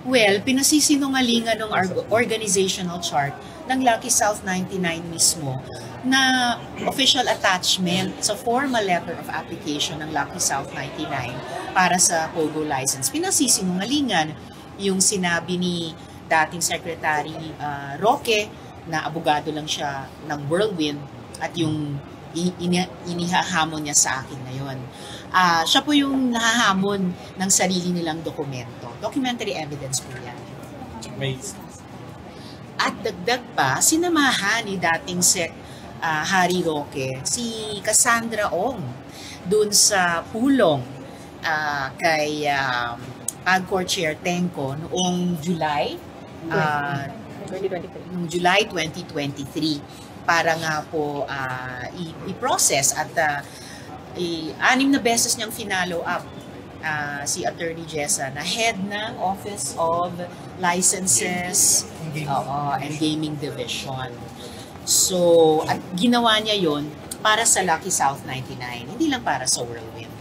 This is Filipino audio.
Well, pinasisinungalingan ng organizational chart ng Lucky South 99 mismo na official attachment sa formal letter of application ng Lucky South 99 para sa POGO license. Pinasisinungalingan yung sinabi ni dating Secretary Roque na abogado lang siya ng Whirlwind at yung inihahamon niya sa akin ngayon. Siya po yung nahahamon ng sarili nilang dokumento. Documentary evidence po yan. At dagdag pa, sinamahan ni dating Harry Roque si Cassandra Ong dun sa pulong kay PAGCOR Chair Tenco noong July 2023 para nga po i-process at 6 na beses niyang finalo up si Attorney Jessa na head ng Office of Licenses and Gaming Division. So, at ginawa niya yon para sa Lucky South 99, hindi lang para sa Whirlwind.